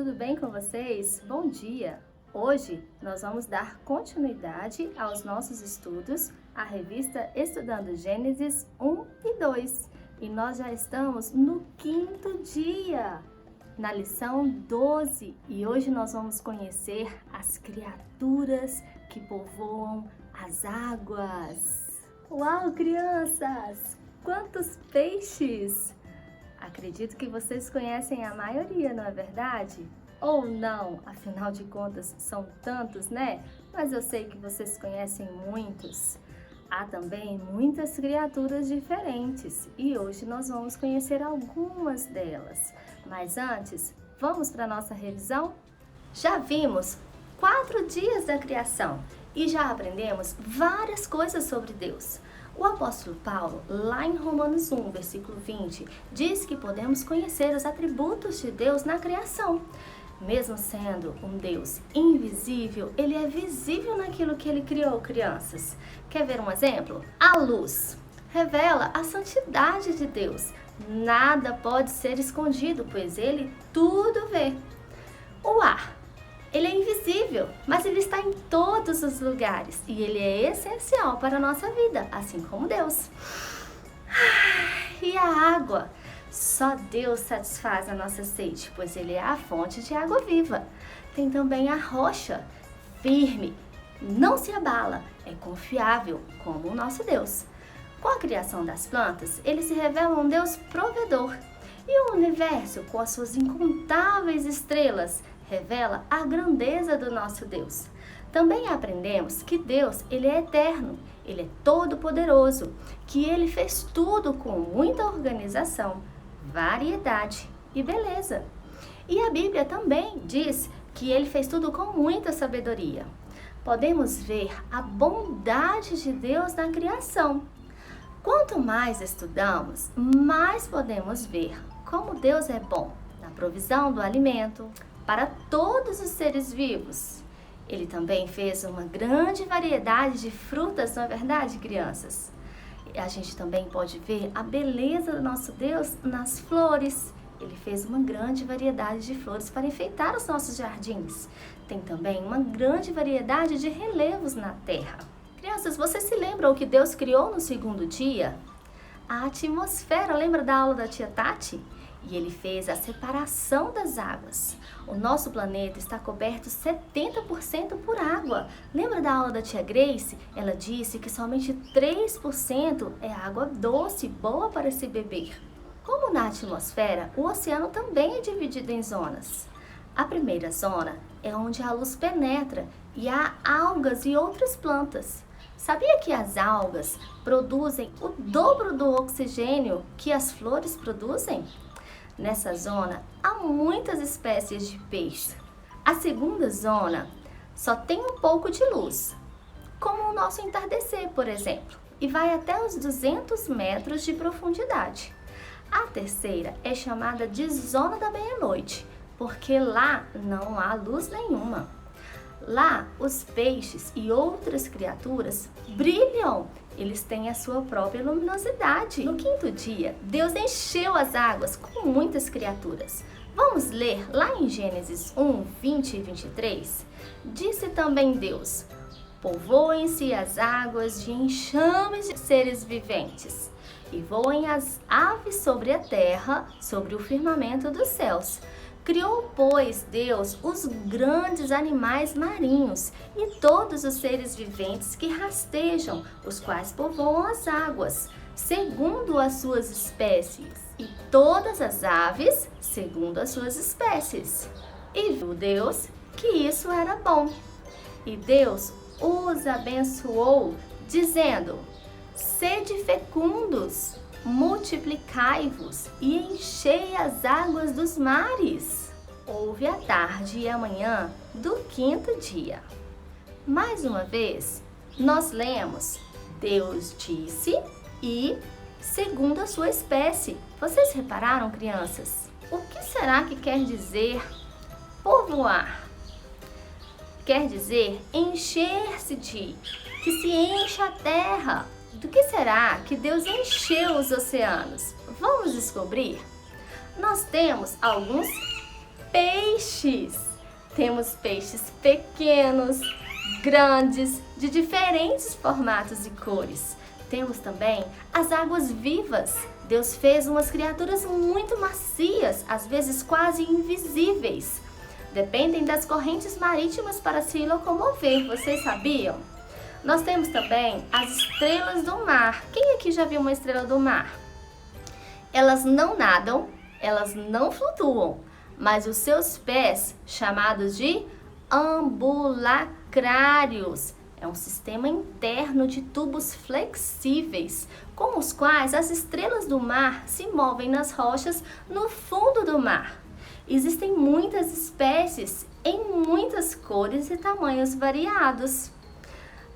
tudo bem com vocês? Bom dia! Hoje nós vamos dar continuidade aos nossos estudos, à revista Estudando Gênesis 1 e 2. E nós já estamos no 5º dia, na lição 12. E hoje nós vamos conhecer as criaturas que povoam as águas. Uau, crianças! Quantos peixes! Acredito que vocês conhecem a maioria, não é verdade? Ou não, afinal de contas são tantos, né? Mas eu sei que vocês conhecem muitos. Há também muitas criaturas diferentes e hoje nós vamos conhecer algumas delas. Mas antes, vamos para a nossa revisão? Já vimos 4 dias da criação e já aprendemos várias coisas sobre Deus. O apóstolo Paulo, lá em Romanos 1, versículo 20, diz que podemos conhecer os atributos de Deus na criação. Mesmo sendo um Deus invisível, ele é visível naquilo que ele criou, crianças. Quer ver um exemplo? A luz revela a santidade de Deus. Nada pode ser escondido, pois ele tudo vê. O ar. Ele é invisível, mas ele está em todos os lugares e ele é essencial para a nossa vida, assim como Deus. E a água? Só Deus satisfaz a nossa sede, pois ele é a fonte de água viva. Tem também a rocha, firme, não se abala, é confiável, como o nosso Deus. Com a criação das plantas, ele se revela um Deus provedor. E o universo, com as suas incontáveis estrelas, revela a grandeza do nosso Deus. Também aprendemos que Deus, ele é eterno, ele é todo-poderoso, que ele fez tudo com muita organização, variedade e beleza. E a Bíblia também diz que ele fez tudo com muita sabedoria. Podemos ver a bondade de Deus na criação. Quanto mais estudamos, mais podemos ver como Deus é bom na provisão do alimento para todos os seres vivos. Ele também fez uma grande variedade de frutas, não é verdade, crianças? E a gente também pode ver a beleza do nosso Deus nas flores. Ele fez uma grande variedade de flores para enfeitar os nossos jardins. Tem também uma grande variedade de relevos na terra. Crianças, vocês se lembram o que Deus criou no 2º dia? A atmosfera, lembra da aula da tia Tati? E ele fez a separação das águas. O nosso planeta está coberto 70% por água. Lembra da aula da tia Grace? Ela disse que somente 3% é água doce, boa para se beber. Como na atmosfera, o oceano também é dividido em zonas. A primeira zona é onde a luz penetra e há algas e outras plantas. Sabia que as algas produzem o dobro do oxigênio que as flores produzem? Nessa zona, há muitas espécies de peixes. A segunda zona só tem um pouco de luz, como o nosso entardecer, por exemplo, e vai até os 200 metros de profundidade. A terceira é chamada de zona da meia-noite, porque lá não há luz nenhuma. Lá, os peixes e outras criaturas brilham. Eles têm a sua própria luminosidade. No 5º dia, Deus encheu as águas com muitas criaturas. Vamos ler lá em Gênesis 1, 20 e 23? Disse também Deus: povoem-se as águas de enxames de seres viventes, e voem as aves sobre a terra, sobre o firmamento dos céus. Criou, pois, Deus os grandes animais marinhos e todos os seres viventes que rastejam, os quais povoam as águas, segundo as suas espécies, e todas as aves, segundo as suas espécies. E viu Deus que isso era bom. E Deus os abençoou, dizendo: sede fecundos, multiplicai-vos e enchei as águas dos mares. Houve a tarde e a manhã do 5º dia. Mais uma vez, nós lemos: Deus disse e segundo a sua espécie. Vocês repararam, crianças? O que será que quer dizer povoar? Quer dizer encher-se de, que se encha a terra. Do que será que Deus encheu os oceanos? Vamos descobrir? Nós temos alguns peixes. Temos peixes pequenos, grandes, de diferentes formatos e cores. Temos também as águas vivas. Deus fez umas criaturas muito macias, às vezes quase invisíveis. Dependem das correntes marítimas para se locomover, vocês sabiam? Nós temos também as estrelas do mar. Quem aqui já viu uma estrela do mar? Elas não nadam, elas não flutuam, mas os seus pés, chamados de ambulacrários, é um sistema interno de tubos flexíveis, com os quais as estrelas do mar se movem nas rochas no fundo do mar. Existem muitas espécies em muitas cores e tamanhos variados.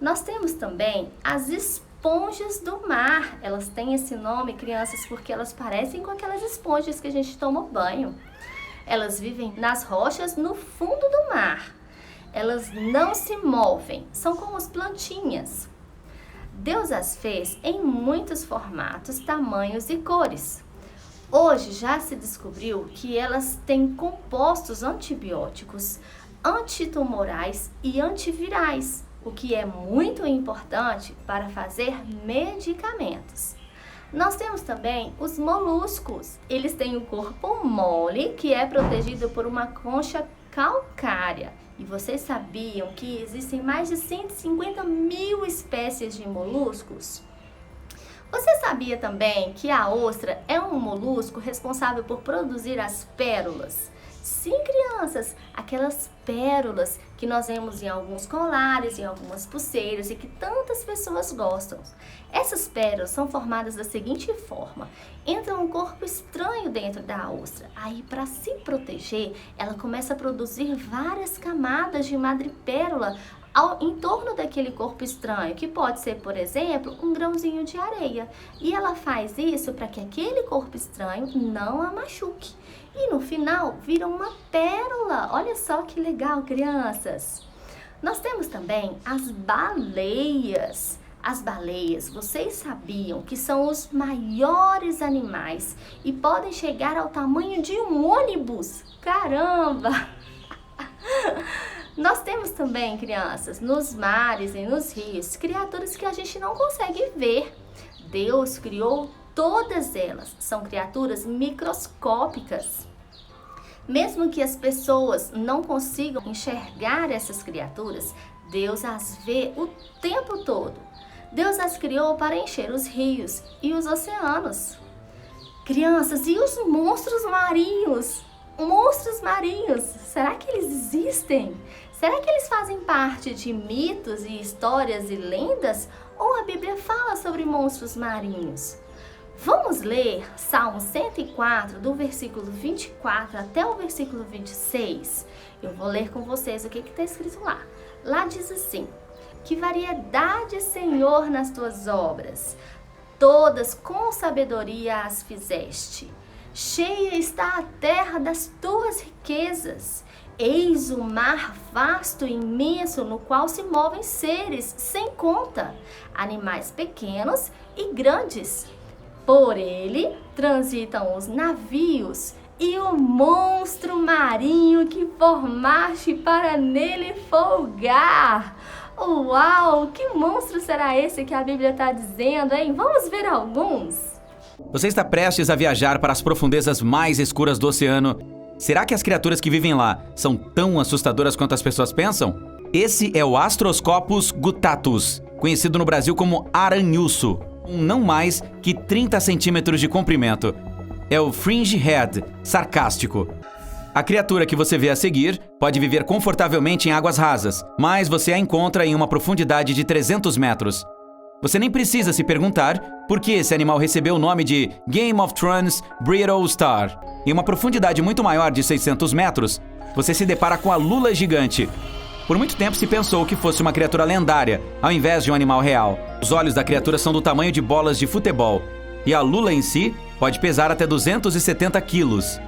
Nós temos também as esponjas do mar. Elas têm esse nome, crianças, porque elas parecem com aquelas esponjas que a gente toma banho. Elas vivem nas rochas no fundo do mar. Elas não se movem, são como as plantinhas. Deus as fez em muitos formatos, tamanhos e cores. Hoje já se descobriu que elas têm compostos antibióticos, antitumorais e antivirais, o que é muito importante para fazer medicamentos. Nós temos também os moluscos. Eles têm o corpo mole, que é protegido por uma concha calcária. E vocês sabiam que existem mais de 150 mil espécies de moluscos? Você sabia também que a ostra é um molusco responsável por produzir as pérolas? Sim, crianças, aquelas pérolas que nós vemos em alguns colares, em algumas pulseiras e que tantas pessoas gostam. Essas pérolas são formadas da seguinte forma: entra um corpo estranho dentro da ostra. Aí, para se proteger, ela começa a produzir várias camadas de madrepérola em torno daquele corpo estranho, que pode ser, por exemplo, um grãozinho de areia. E ela faz isso para que aquele corpo estranho não a machuque. E no final vira uma pérola. Olha só que legal, crianças. Nós temos também as baleias. As baleias, vocês sabiam que são os maiores animais e podem chegar ao tamanho de um ônibus? Caramba! Nós temos também, crianças, nos mares e nos rios, criaturas que a gente não consegue ver. Deus criou todas elas, são criaturas microscópicas. Mesmo que as pessoas não consigam enxergar essas criaturas, Deus as vê o tempo todo. Deus as criou para encher os rios e os oceanos. Crianças, e os monstros marinhos? Monstros marinhos, será que eles existem? Será que eles fazem parte de mitos e histórias e lendas? Ou a Bíblia fala sobre monstros marinhos? Vamos ler Salmo 104, do versículo 24 até o versículo 26? Eu vou ler com vocês o que está escrito lá. Lá diz assim: que variedade, Senhor, nas tuas obras, todas com sabedoria as fizeste. Cheia está a terra das tuas riquezas. Eis o mar vasto e imenso, no qual se movem seres sem conta, animais pequenos e grandes. Por ele transitam os navios e o monstro marinho que formaste para nele folgar. Uau! Que monstro será esse que a Bíblia está dizendo, hein? Vamos ver alguns? Você está prestes a viajar para as profundezas mais escuras do oceano. Será que as criaturas que vivem lá são tão assustadoras quanto as pessoas pensam? Esse é o Astroscopus guttatus, conhecido no Brasil como aranhuço, com não mais que 30 centímetros de comprimento. É o fringe head, sarcástico. A criatura que você vê a seguir pode viver confortavelmente em águas rasas, mas você a encontra em uma profundidade de 300 metros. Você nem precisa se perguntar por que esse animal recebeu o nome de Game of Thrones Brittle Star. Em uma profundidade muito maior de 600 metros, você se depara com a lula gigante. Por muito tempo se pensou que fosse uma criatura lendária, ao invés de um animal real. Os olhos da criatura são do tamanho de bolas de futebol, e a lula em si pode pesar até 270 quilos.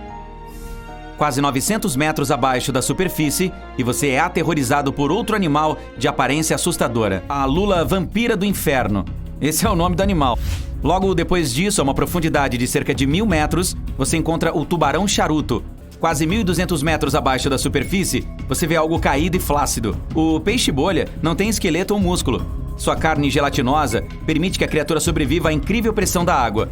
Quase 900 metros abaixo da superfície, e você é aterrorizado por outro animal de aparência assustadora, a lula vampira do inferno. Esse é o nome do animal. Logo depois disso, a uma profundidade de cerca de 1000 metros, você encontra o tubarão charuto, Quase 1.200 metros abaixo da superfície, você vê algo caído e flácido. O peixe-bolha não tem esqueleto ou músculo. Sua carne gelatinosa permite que a criatura sobreviva à incrível pressão da água.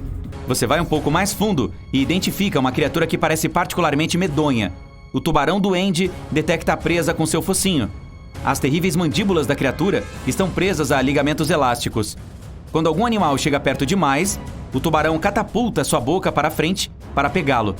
Você vai um pouco mais fundo e identifica uma criatura que parece particularmente medonha. O tubarão-duende detecta a presa com seu focinho. As terríveis mandíbulas da criatura estão presas a ligamentos elásticos. Quando algum animal chega perto demais, o tubarão catapulta sua boca para a frente para pegá-lo.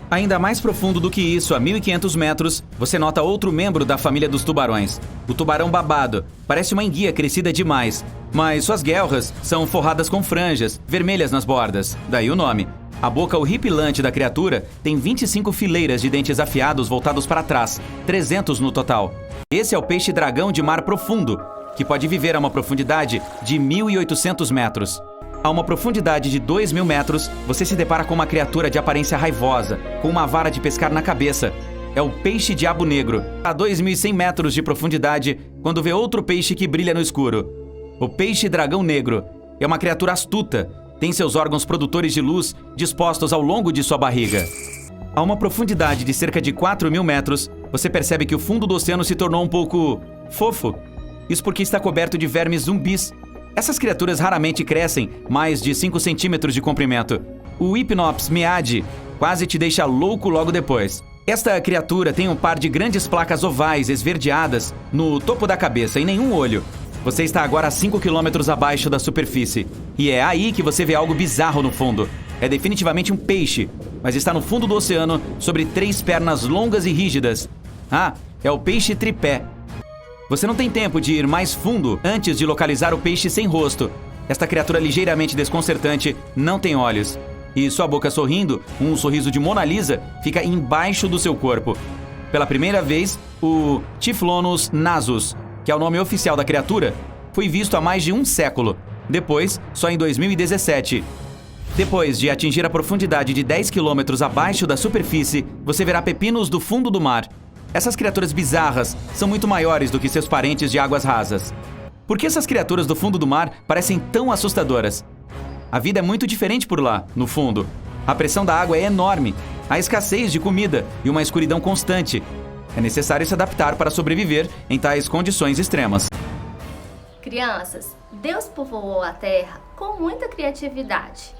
Ainda mais profundo do que isso, a 1.500 metros, você nota outro membro da família dos tubarões. O tubarão babado. Parece uma enguia crescida demais, mas suas guelras são forradas com franjas, vermelhas nas bordas. Daí o nome. A boca horripilante da criatura tem 25 fileiras de dentes afiados voltados para trás, 300 no total. Esse é o peixe-dragão de mar profundo, que pode viver a uma profundidade de 1.800 metros. A uma profundidade de 2.000 metros, você se depara com uma criatura de aparência raivosa, com uma vara de pescar na cabeça. É o peixe-diabo negro. A 2.100 metros de profundidade, quando vê outro peixe que brilha no escuro. O peixe-dragão negro é uma criatura astuta. Tem seus órgãos produtores de luz dispostos ao longo de sua barriga. A uma profundidade de cerca de 4.000 metros, você percebe que o fundo do oceano se tornou um pouco fofo. Isso porque está coberto de vermes zumbis. Essas criaturas raramente crescem mais de 5 centímetros de comprimento. O Hypnops meade quase te deixa louco logo depois. Esta criatura tem um par de grandes placas ovais esverdeadas no topo da cabeça e nenhum olho. Você está agora a 5 quilômetros abaixo da superfície. E é aí que você vê algo bizarro no fundo. É definitivamente um peixe, mas está no fundo do oceano sobre 3 pernas longas e rígidas. Ah, é o peixe tripé. Você não tem tempo de ir mais fundo antes de localizar o peixe sem rosto. Esta criatura ligeiramente desconcertante não tem olhos. E sua boca sorrindo, um sorriso de Mona Lisa, fica embaixo do seu corpo. Pela primeira vez, o Typhlonus nasus, que é o nome oficial da criatura, foi visto há mais de um século. Depois, só em 2017. Depois de atingir a profundidade de 10 quilômetros abaixo da superfície, você verá pepinos do fundo do mar. Essas criaturas bizarras são muito maiores do que seus parentes de águas rasas. Por que essas criaturas do fundo do mar parecem tão assustadoras? A vida é muito diferente por lá, no fundo. A pressão da água é enorme, há escassez de comida e uma escuridão constante. É necessário se adaptar para sobreviver em tais condições extremas. Crianças, Deus povoou a terra com muita criatividade.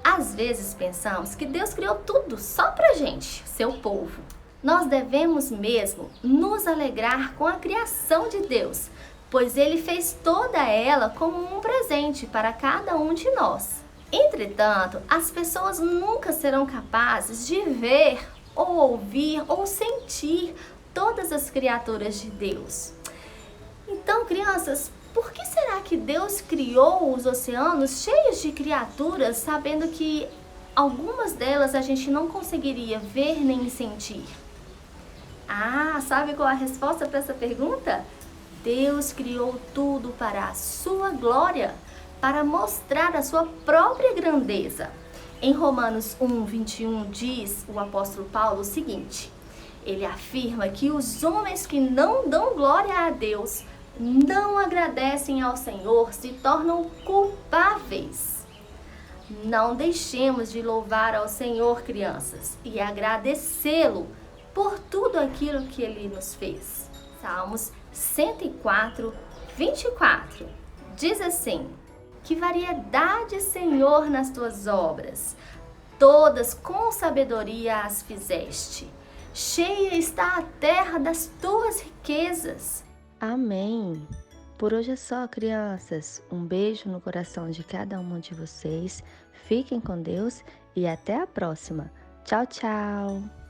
Às vezes pensamos que Deus criou tudo só pra gente, seu povo. Nós devemos mesmo nos alegrar com a criação de Deus, pois Ele fez toda ela como um presente para cada um de nós. Entretanto, as pessoas nunca serão capazes de ver, ou ouvir, ou sentir todas as criaturas de Deus. Então, crianças, por que será que Deus criou os oceanos cheios de criaturas, sabendo que algumas delas a gente não conseguiria ver nem sentir? Ah, sabe qual a resposta para essa pergunta? Deus criou tudo para a sua glória, para mostrar a sua própria grandeza. Em Romanos 1:21 diz o apóstolo Paulo o seguinte: ele afirma que os homens que não dão glória a Deus, não agradecem ao Senhor, se tornam culpáveis. Não deixemos de louvar ao Senhor, crianças, e agradecê-lo por tudo aquilo que Ele nos fez. Salmos 104:24 diz assim: que variedade, Senhor, nas tuas obras, todas com sabedoria as fizeste. Cheia está a terra das tuas riquezas. Amém. Por hoje é só, crianças. Um beijo no coração de cada uma de vocês. Fiquem com Deus e até a próxima. Tchau, tchau.